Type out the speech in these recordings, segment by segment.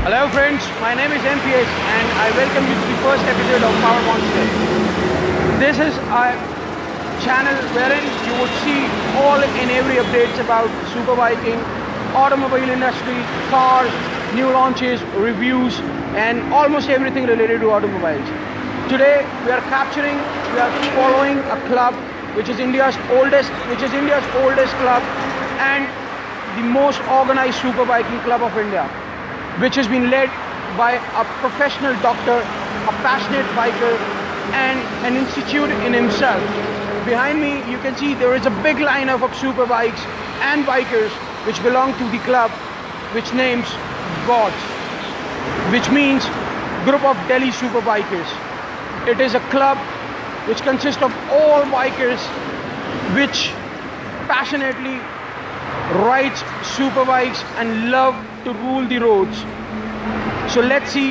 Hello friends, my name is MPS and I welcome you to the first episode of Power Monster. This is a channel wherein you would see all and every updates about superbiking, automobile industry, cars, new launches, reviews and almost everything related to automobiles. Today we are following a club which is India's oldest club and the most organized superbiking club of India, which has been led by a professional doctor, a passionate biker, and an institute in himself. Behind me, you can see there is a big lineup of superbikes and bikers which belong to the club, which names G.O.D.S, which means Group of Delhi Superbikers. It is a club which consists of all bikers which passionately rides superbikes and love to rule the roads. So let's see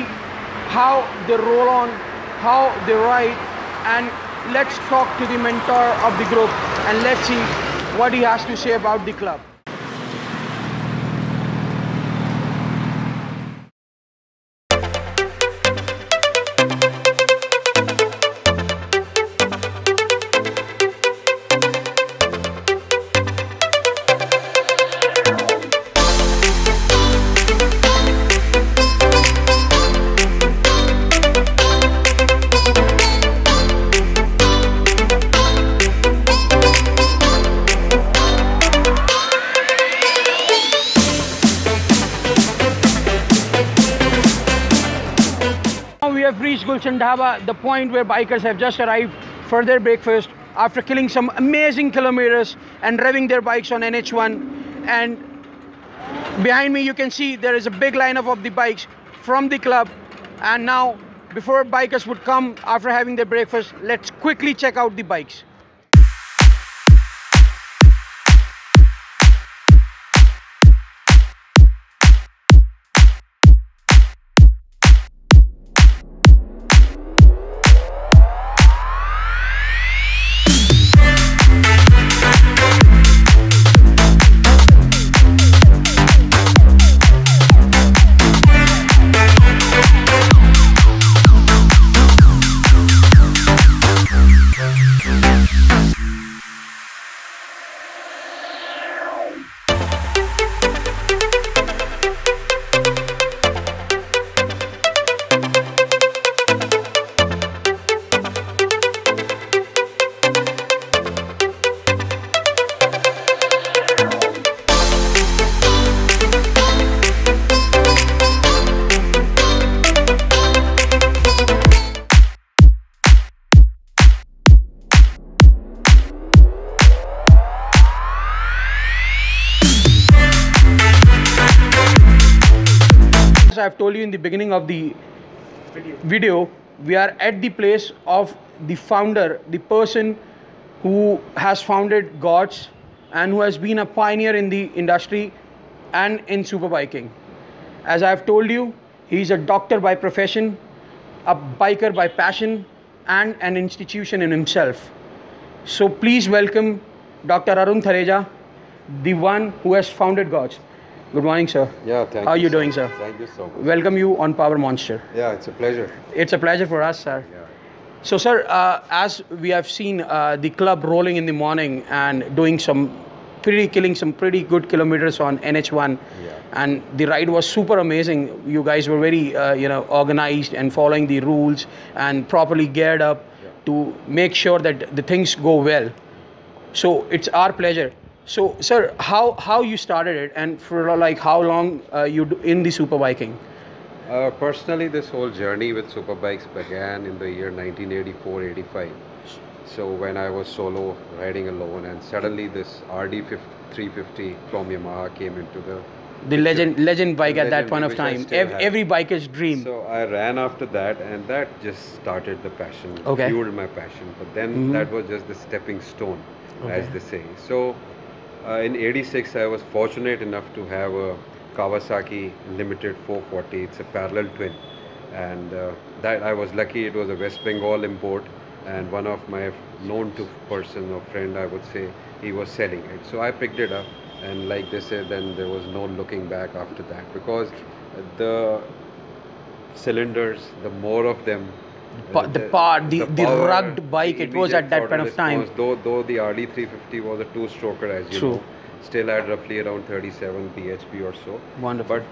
how they roll on, how they ride, and let's talk to the mentor of the group and let's see what he has to say about the club. We have reached Gulshan Dhaba, the point where bikers have just arrived for their breakfast after killing some amazing kilometers and revving their bikes on NH1. And behind me you can see there is a big lineup of the bikes from the club. And now, before bikers would come after having their breakfast, let's quickly check out the bikes. As I've told you in the beginning of the video, we are at the place of the founder, the person who has founded G.O.D.S and who has been a pioneer in the industry and in superbiking. As I've told you, he's a doctor by profession, a biker by passion, and an institution in himself. So please welcome Dr. Arun Thareja, the one who has founded G.O.D.S. Good morning, sir. Yeah, thank you. How are you doing, sir? Thank you so much. Welcome you on Power Monster. Yeah, it's a pleasure. It's a pleasure for us, sir. Yeah. So, sir, as we have seen the club rolling in the morning and killing some pretty good kilometers on NH1, and the ride was super amazing. You guys were very, organized and following the rules and properly geared up to make sure that the things go well. So it's our pleasure. So, sir, how you started it, and for like how long you in the superbiking? Personally, this whole journey with superbikes began in the year 1984-85. So when I was solo riding alone, and suddenly this RD 350 from Yamaha came into the legend bike at that point of time. Every biker's dream. So I ran after that, and that just started the passion, fueled my passion. But then that was just the stepping stone, as they say. So in '86, I was fortunate enough to have a Kawasaki Limited 440. It's a parallel twin, and that I was lucky. It was a West Bengal import, and one of my known to person or friend, I would say, he was selling it. So I picked it up, and like they said, then there was no looking back after that, because the cylinders, the more of them. The power, rugged bike it was at that point of time. Though the RD350 was a two-stroker, as you know, still had roughly around 37 bhp or so. Wonderful. But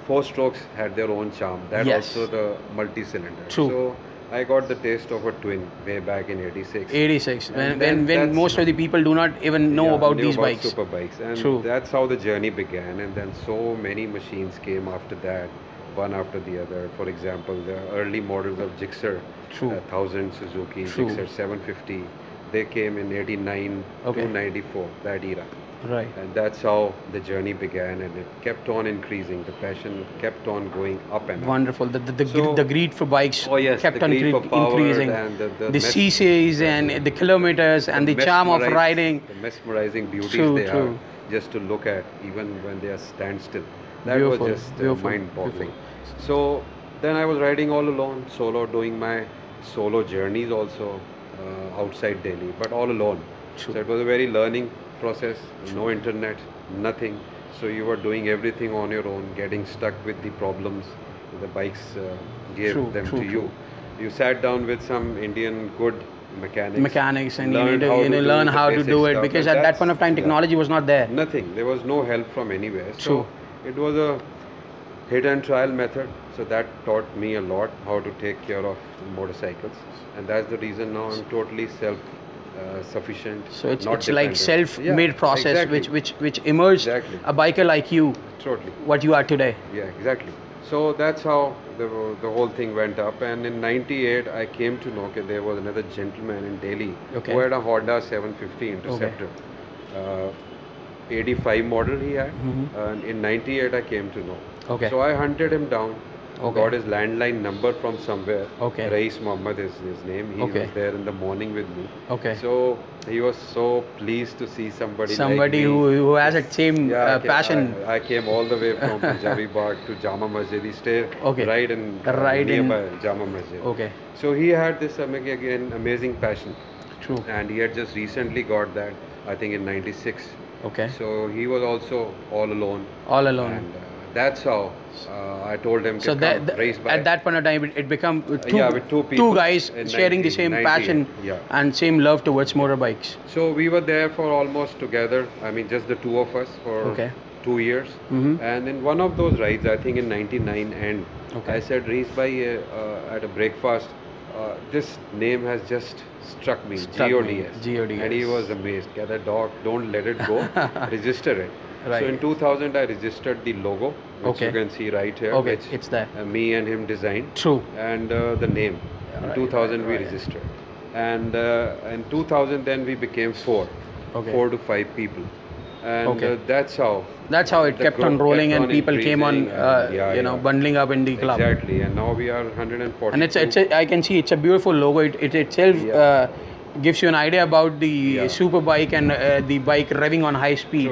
four strokes had their own charm. That also the multi-cylinder. True. So I got the taste of a twin way back in '86. '86, when most of the people do not even know about these bikes. Super bikes, and that's how the journey began. And then so many machines came after that, one after the other. For example, the early models of Gixxer, 1000 Suzuki, Gixxer 750, they came in '89 to '94, that era. Right. And that's how the journey began, and it kept on increasing. The passion kept on going up and up. Wonderful. The greed for bikes kept on increasing. And the cc's and the kilometers and the charm of riding. The mesmerizing beauties they are just to look at, even when they are standstill. That was just mind-boggling. So then I was riding all alone, solo, doing my solo journeys also outside Delhi, but all alone. So it was a very learning process, no internet, nothing. So you were doing everything on your own, getting stuck with the problems the bikes gave them to you. You sat down with some Indian good mechanics and you need to learn how to do it, because at that point of time technology was not there. Nothing. There was no help from anywhere. So it was a hit and trial method. So that taught me a lot how to take care of motorcycles, and that's the reason now I'm totally sufficient. So it's like self-made process which emerged a biker like you. Totally. What you are today. Yeah, exactly. So that's how the whole thing went up. And in '98, I came to know that there was another gentleman in Delhi who had a Honda 750 Interceptor. 85 model he had. And in '98, I came to know. So I hunted him down. Got his landline number from somewhere. Rais Muhammad is his name. He was there in the morning with me. So he was so pleased to see somebody like me. who has that same passion. I came all the way from Punjabi Bagh to Jama Masjid. He stayed right in nearby Jama Masjid. So he had this again amazing passion. And he had just recently got that, I think in '96. So he was also all alone. And that's how I told him to race bike. At that point of time, it became two guys sharing the same passion and same love towards motorbikes. So we were there for almost together, I mean just the two of us for 2 years. And in one of those rides, I think in '99 end, I said, race bike at a breakfast, this name has just struck me, G.O.D.S. G.O.D.S. And he was amazed. Get a dog, don't let it go, register it. So in 2000 I registered the logo, which you can see right here, which it's there. Me and him designed. And the name. In 2000 we registered. And in 2000 then we became 4 to 5 people. And that's how it kept on rolling, and people came on bundling up in the club. Exactly. And now we are 140. And I can see it's a beautiful logo. It itself gives you an idea about the super bike and the bike revving on high speed.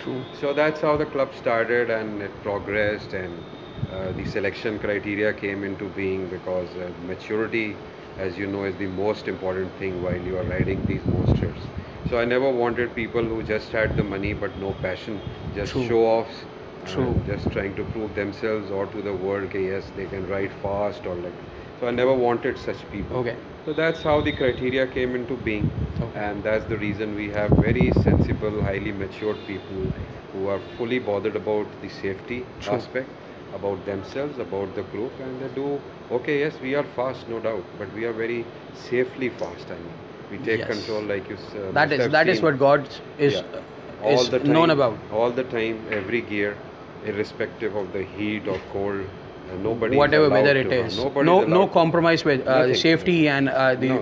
True. So that's how the club started, and it progressed, and the selection criteria came into being, because maturity, as you know, is the most important thing while you are riding these monsters. So I never wanted people who just had the money but no passion, just show-offs, just trying to prove themselves or to the world that yes, they can ride fast or like. So I never wanted such people. So that's how the criteria came into being, and that's the reason we have very sensible, highly matured people who are fully bothered about the safety aspect, about themselves, about the group, and they do, yes, we are fast, no doubt, but we are very safely fast. I mean, we take control, like you said. That is what G.O.D.S is known about. All the time, every gear, irrespective of the heat or cold. Nobody whatever weather it is, no compromise with safety and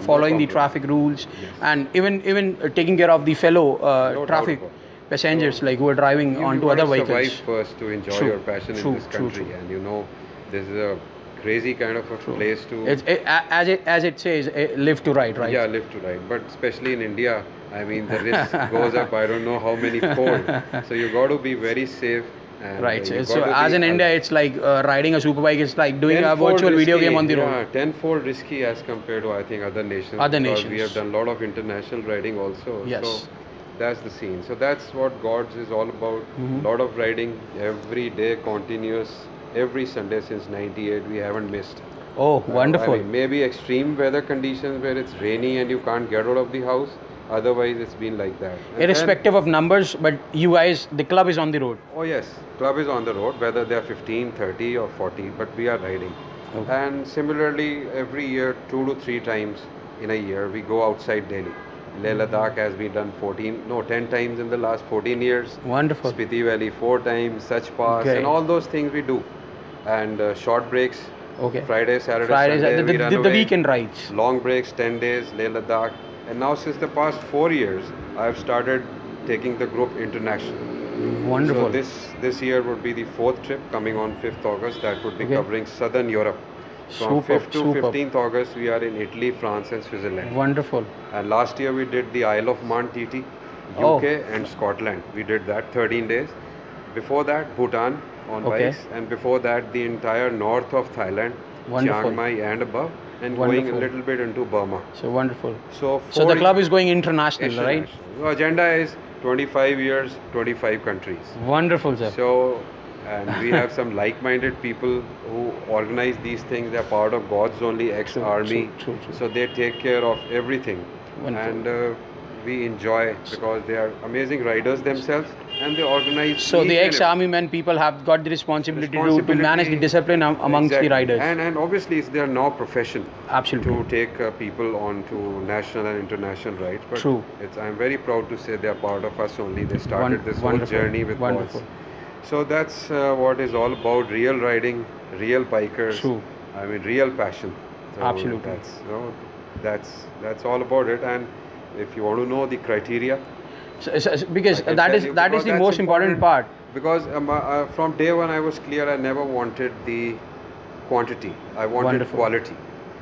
following the traffic rules, and even taking care of the fellow traffic passengers like who are driving onto other vehicles. Survive first to enjoy your passion in this country, and this is a crazy kind of a place to. As it says, live to ride, right? Yeah, live to ride. But especially in India, I mean, the risk goes up. I don't know how many fold. So you got to be very safe. And so as in India, it's like riding a superbike. It's like doing a virtual video game on the road. Tenfold risky as compared to, I think, other nations. We have done a lot of international riding also. So that's the scene. So that's what G.O.D.S is all about. Lot of riding every day, continuous, every Sunday since '98. We haven't missed. Oh, wonderful. I mean, maybe extreme weather conditions where it's rainy and you can't get out of the house. Otherwise, it's been like that. Irrespective of numbers, but you guys, the club is on the road. Oh yes, club is on the road, whether they are 15, 30 or 40, but we are riding. Okay. And similarly, every year, 2 to 3 times in a year, we go outside Delhi. Leh Ladakh has been done 10 times in the last 14 years. Wonderful. Spiti Valley 4 times, Sach Pass, and all those things we do. And short breaks. Okay. Friday, Saturday, Sunday, the weekend rides. Long breaks, 10 days, Leh Ladakh. And now since the past 4 years, I have started taking the group international. Wonderful. So this year would be the 4th trip coming on 5th August. That would be covering Southern Europe. From 5th to 15th August, we are in Italy, France and Switzerland. Wonderful. And last year we did the Isle of Man TT, UK and Scotland. We did that 13 days. Before that, Bhutan on bikes. And before that, the entire north of Thailand, Chiang Mai and above. And going a little bit into Burma. So wonderful. So the club is going international, right? The agenda is 25 years, 25 countries. Wonderful, sir. So, and we have some like-minded people who organize these things. They're part of God's Only ex-army. True. So they take care of everything. Wonderful. And we enjoy because they are amazing riders themselves and they organize. So the ex-army men people have got the responsibility to manage the discipline amongst the riders. And obviously it's their now profession. Absolutely. To take people on to national and international rides. But True. I'm very proud to say they are part of us only. They started this whole journey with us. So that's what is all about, real riding, real bikers. True. I mean, real passion. So absolutely. That's all about it. And if you want to know the criteria, because that is the most important part. Because from day one I was clear, I never wanted the quantity. I wanted quality.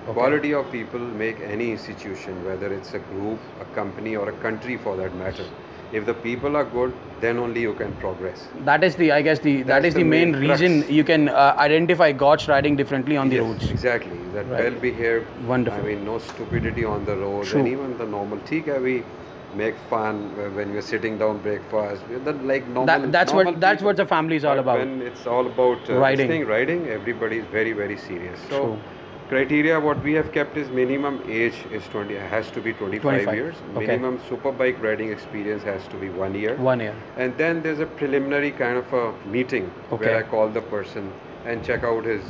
Quality of people make any institution, whether it's a group, a company or a country for that matter. If the people are good, then only you can progress. That is the main reason you can identify G.O.D.S riding differently on the roads. Exactly. That well-behaved. Wonderful. I mean, no stupidity on the road. And even the normal. We make fun when we're sitting down breakfast. Like normal. That's what the family is all about. When it's all about riding, everybody is very, very serious. So. Criteria what we have kept is minimum age is has to be 25 years. Minimum superbike riding experience has to be 1 year. 1 year. And then there's a preliminary kind of a meeting where I call the person and check out his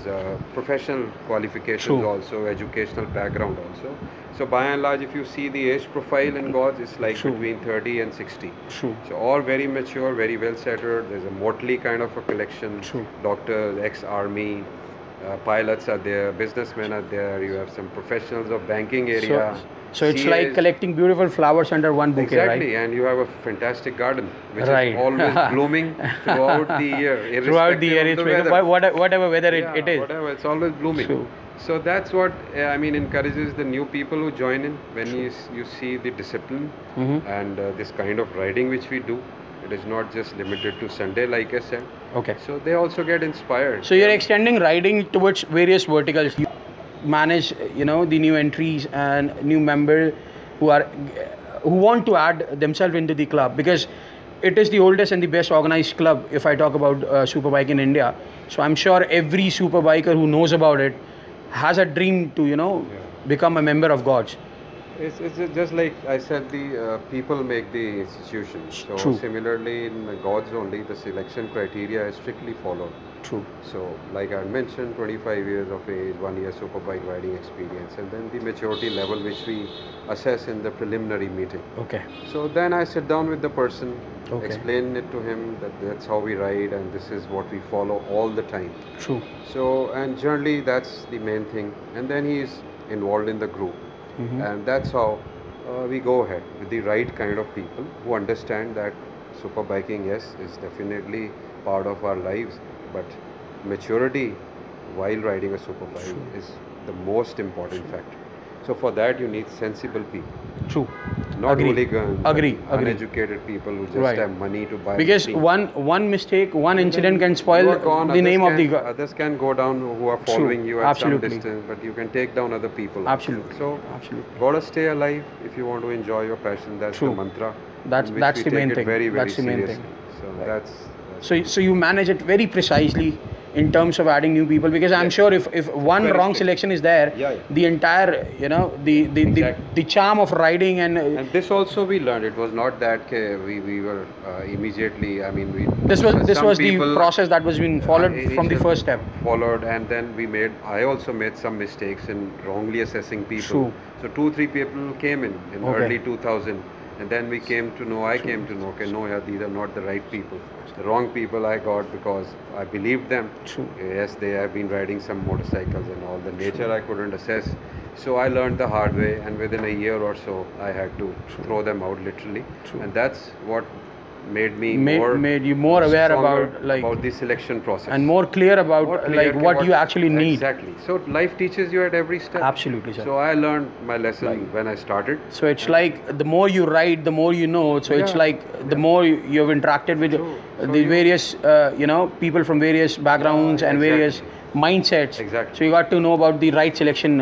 professional qualifications also, educational background also. So by and large, if you see the age profile in G.O.D.S, it's like between 30 and 60. True. So all very mature, very well settled. There's a motley kind of a collection. Doctors, ex-army. Pilots are there, businessmen are there, you have some professionals of banking area. So it's like collecting beautiful flowers under one bouquet, exactly, and you have a fantastic garden, which is always blooming throughout the year. Throughout the year, whatever weather it is. Whatever, it's always blooming. So that's what, encourages the new people who join in when you see the discipline and this kind of riding which we do. It is not just limited to Sunday, like I said. So they also get inspired. So you're extending riding towards various verticals. You manage, the new entries and new members who want to add themselves into the club, because it is the oldest and the best organized club. If I talk about Superbike in India, so I'm sure every superbiker who knows about it has a dream to become a member of G.O.D.S. It's just like I said, the people make the institution. So similarly in G.O.D.S only, the selection criteria is strictly followed. So like I mentioned, 25 years of age, 1 year superbike riding experience, and then the maturity level which we assess in the preliminary meeting. So then I sit down with the person, explain it to him that that's how we ride and this is what we follow all the time. So, and generally that's the main thing. And then he is involved in the group. And that's how we go ahead with the right kind of people who understand that superbiking, yes, is definitely part of our lives, but maturity while riding a superbike is the most important factor. So for that you need sensible people. Not hooligans, uneducated people who just have money to buy. Because one mistake, one incident can spoil the name of the... Others can go down who are following you at some distance, but you can take down other people. So, gotta stay alive if you want to enjoy your passion. That's the mantra. That's the main thing. Very, very seriously. So So you manage it very precisely in terms of adding new people, because I'm sure if one wrong selection is there, the entire, you know, the charm of riding and this also we learned. It was not that we were immediately, I mean, this was the process that was being followed from the first step. Followed, and then I also made some mistakes in wrongly assessing people. So 2-3 people came in early 2000, and then we came to know, I came to know, okay, no, yeah, these are not the right people. The wrong people I got because I believed them. Yes, they have been riding some motorcycles and all. The nature I couldn't assess. So I learned the hard way, and within a year or so, I had to throw them out literally. And that's what made me made you more aware about the selection process and more clear about what you actually need. Exactly. So life teaches you at every step. Absolutely, sir. So I learned my lesson when I started. So it's like the more you ride, the more you know. So it's like the more you've interacted with the various you know, people from various backgrounds and various mindsets. Exactly. So you got to know about the right selection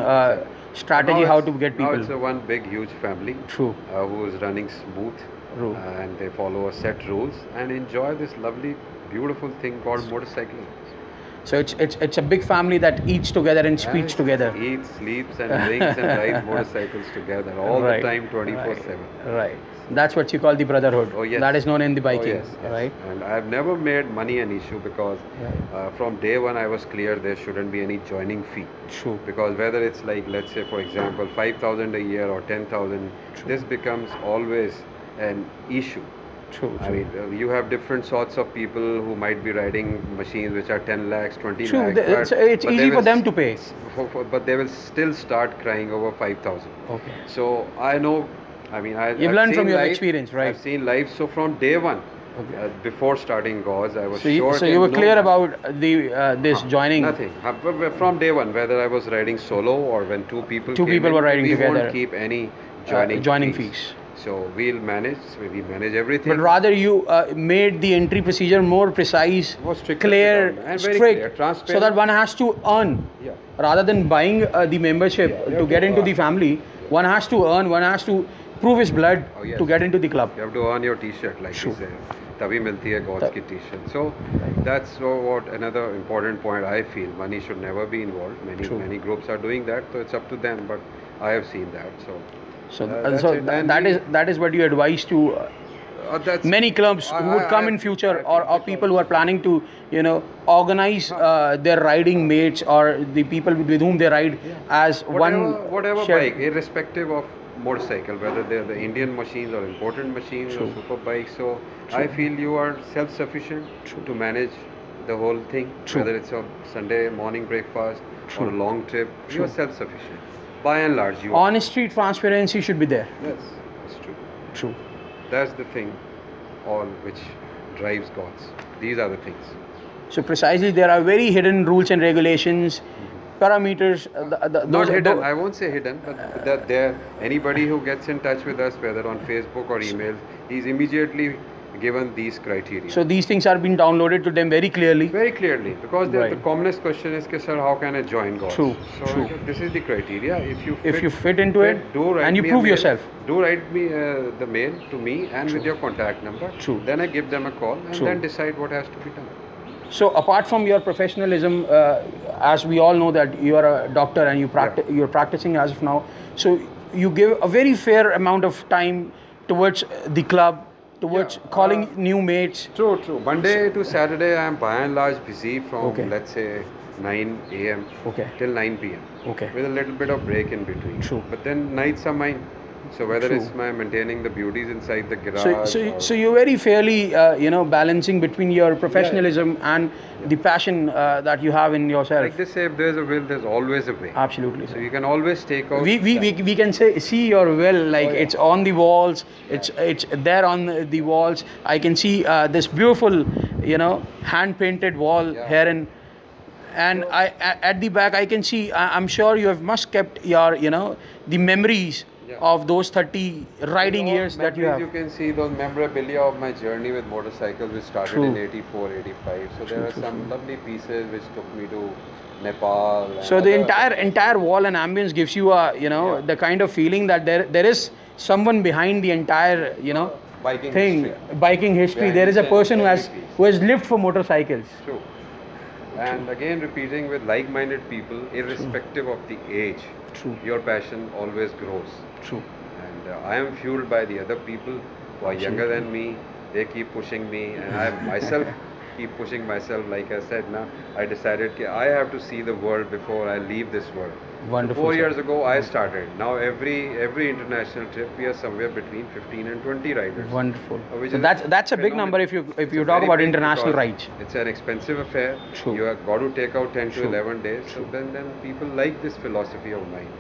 strategy, how to get people. Now it's a one big huge family. True. Who is running smooth. And they follow a set rules and enjoy this lovely, beautiful thing called motorcycling. So it's a big family that eats together and speaks together. Eats, sleeps, and drinks and rides motorcycles together all the time, 24/7. Right. That's what you call the brotherhood. Oh yes. That is known in the biking. Oh, yes. Right. And I've never made money an issue because from day one I was clear there shouldn't be any joining fee. True. Because whether it's like, let's say for example 5,000 a year or 10,000, this becomes always an issue. True. I mean, you have different sorts of people who might be riding machines which are 10 lakhs, 20 True. lakhs. It's easy for them to pay. But they will still start crying over 5,000. Okay. So I know, I mean, you've learned from your experience, right? I've seen life. So from day one, before starting G.O.D.S, I was sure. So you were clear about the this joining. Nothing. From day one, whether I was riding solo or when two people were riding together, we won't keep any joining fees. So we manage everything. But rather you made the entry procedure more precise, clear, strict, transparent, so that one has to earn. Rather than buying the membership to get into the family, one has to earn, one has to prove his blood to get into the club. You have to earn your t-shirt, like you say. Tabhi milti hai G.O.D.S ki t-shirt. So that's what another important point I feel. Money should never be involved. Many groups are doing that, so it's up to them. But I have seen that. So that is what you advise to many clubs who would come in future, or people who are planning to, you know, organize their riding mates or the people with whom they ride as whatever bike, irrespective of motorcycle, whether they're the Indian machines or imported machines or super bikes. So I feel you are self-sufficient to manage the whole thing, whether it's a Sunday morning breakfast or a long trip. You are self-sufficient. By and large, you honesty, transparency should be there. Yes, that's true. True. That's the thing, all which drives G.O.D.S. These are the things. So precisely, there are very hidden rules and regulations, parameters. Not hidden. I won't say hidden, but that there. Anybody who gets in touch with us, whether on Facebook or emails, he's immediately given these criteria. So these things are being downloaded to them very clearly. Very clearly, because the commonest question is, sir, how can I join G.O.D.S? True. So this is the criteria. If you fit into it, and you prove yourself. Do write me the mail to me and with your contact number. True. Then I give them a call and then decide what has to be done. So apart from your professionalism, as we all know that you are a doctor and you're practicing as of now, so you give a very fair amount of time towards the club, towards calling new mates. True. Monday to Saturday, I am by and large busy from let's say 9 a.m. till 9 p.m. With a little bit of break in between. True. But then nights are mine. So whether it's my maintaining the beauties inside the garage. So you're very fairly, you know, balancing between your professionalism and the passion that you have in yourself. Like they say, if there's a will, there's always a way. Absolutely. So you can always take out. We can see your will, like it's on the walls. It's there on the walls. I can see this beautiful, you know, hand painted wall here and at the back I can see. I'm sure you must kept your, you know, the memories of those 30 riding years that you have. You can see those memorabilia of my journey with motorcycles, which started in 84, 85. So there are some lovely pieces which took me to Nepal. So the entire wall and ambience gives you a, you know, the kind of feeling that there is someone behind the entire, you know, biking history. There is a person who has lived for motorcycles. True. And again, repeating with like-minded people, irrespective of the age, your passion always grows. True. And I am fueled by the other people who are younger than me. They keep pushing me, and I myself keep pushing myself. Like I said, now I decided that I have to see the world before I leave this world. Wonderful. 4 years ago, I started. Now every international trip, we are somewhere between 15 and 20 riders. Wonderful. So that's a big number if you talk about international rides. It's an expensive affair. True. You have got to take out 10 to 11 days. So then people like this philosophy of mine.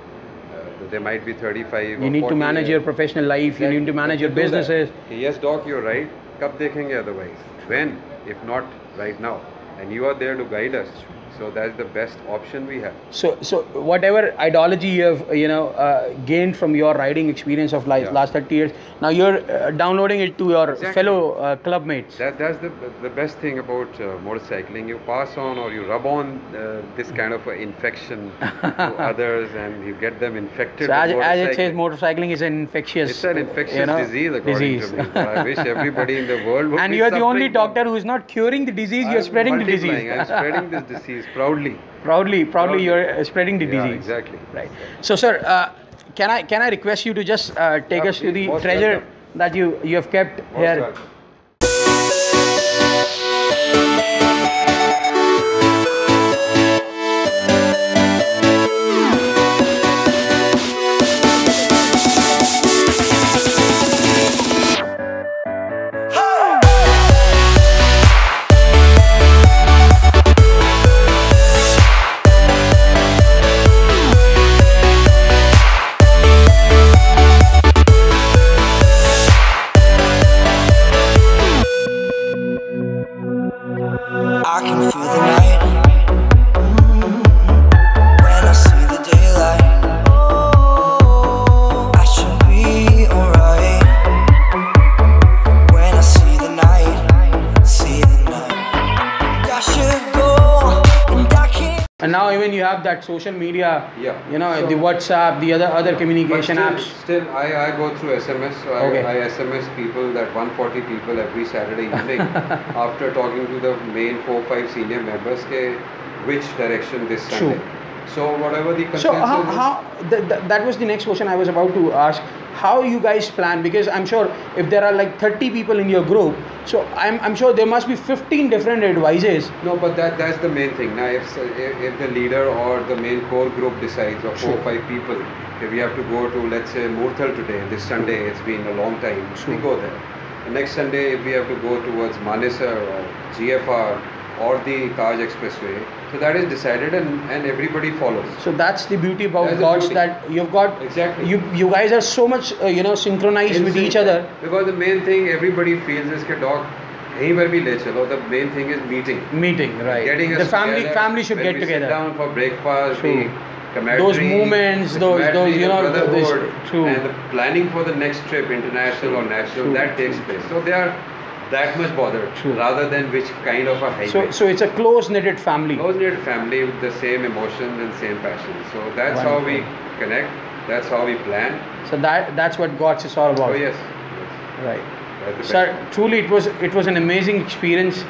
They might be 35. You need to manage your professional life. You need to manage your businesses. Yes, Doc, you're right. Kab dekhenge otherwise? When? If not right now. And you are there to guide us. So that's the best option we have. So whatever ideology you have gained from your riding experience of last 30 years, now you're downloading it to your fellow club mates. That's the best thing about motorcycling. You pass on or you rub on this kind of infection to others, and you get them infected. So as it says, motorcycling is an infectious. It's an infectious disease, according to me. I wish everybody in the world would. And you are the only doctor who is not curing the disease. You are spreading the disease. I'm spreading this disease. Proudly, you're spreading the disease. Exactly. Right. So, sir, can I request you to just take us to the treasure that you have kept here? I can feel the night when I see the daylight. I should be alright when I see the night, see the night. I should go and I can't. And now even you have that social media, so the WhatsApp, the other communication apps. Still, I go through SMS. So I SMS people, that 140 people every Saturday evening after talking to the main 4-5 senior members, which direction this Sunday. So whatever the consensus. So that was the next question I was about to ask. How you guys plan? Because I'm sure if there are like 30 people in your group, so I'm sure there must be 15 different advices. No, but that's the main thing. Now, if the leader or the main core group decides, or 4 or 5 people, if we have to go to, let's say, Murthal today, this Sunday, it's been a long time, we go there. The next Sunday, if we have to go towards Manesar or GFR or the Kaj Expressway, so that is decided and everybody follows. So that's the beauty about G.O.D.S, that you've got, you guys are so much synchronized with each other. Because the main thing everybody feels is that dog, anywhere we le chalo, the main thing is meeting, right? Getting the family should get together. Sit down for breakfast, those moments, those true. And the planning for the next trip, international or national, that takes place. So they are that much bothered, rather than which kind of a highway. So it's a close-knitted family. Close-knitted family with the same emotions and same passion. So that's how we connect. That's how we plan. So that's what G.O.D.S is all about. Oh yes. Right. Sir, truly it was an amazing experience.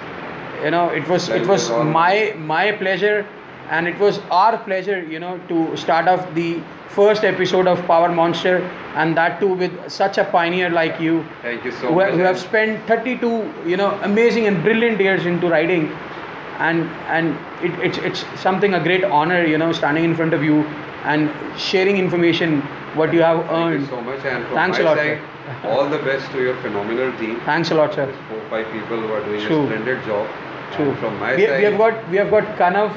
It was my pleasure, and it was our pleasure, to start off the first episode of Power Monster, and that too with such a pioneer like you. Thank you so much. Who have spent 32, amazing and brilliant years into riding, and it's something, a great honor, standing in front of you and sharing information what you have earned. Thank you so much, and from Thanks my a lot, side, all the best to your phenomenal team. Thanks a lot, sir. There's 4 or 5 people who are doing a splendid job. True. And from my side, we have got Kanav,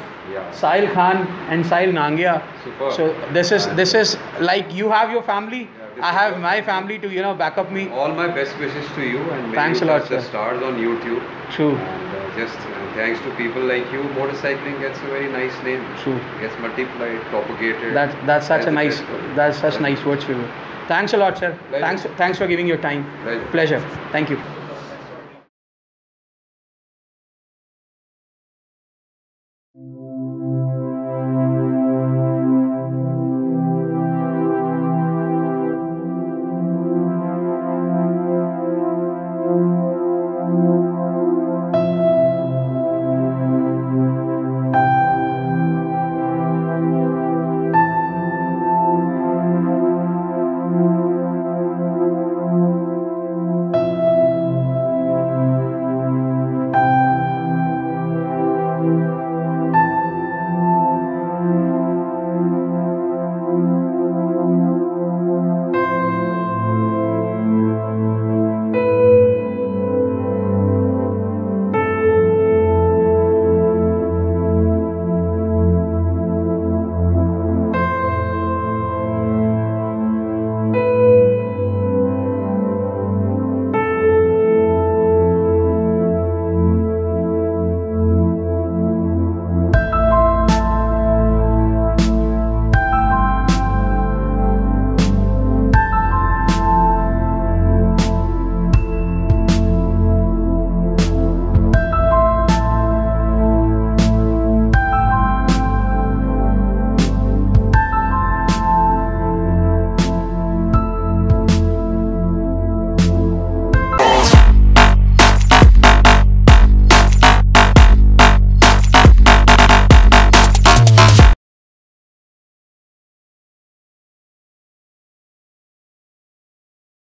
Sahil Khan and Sahil Nangia. Super. So this is like, you have your family, I have my family to back up me. All my best wishes to you, and thanks a lot, the stars on YouTube. True. And just thanks to people like you, motorcycling gets a very nice name. True. Gets multiplied, propagated. That's such nice words for you. Thanks a lot, sir. Pleasure. Thanks for giving your time. Pleasure. Thank you.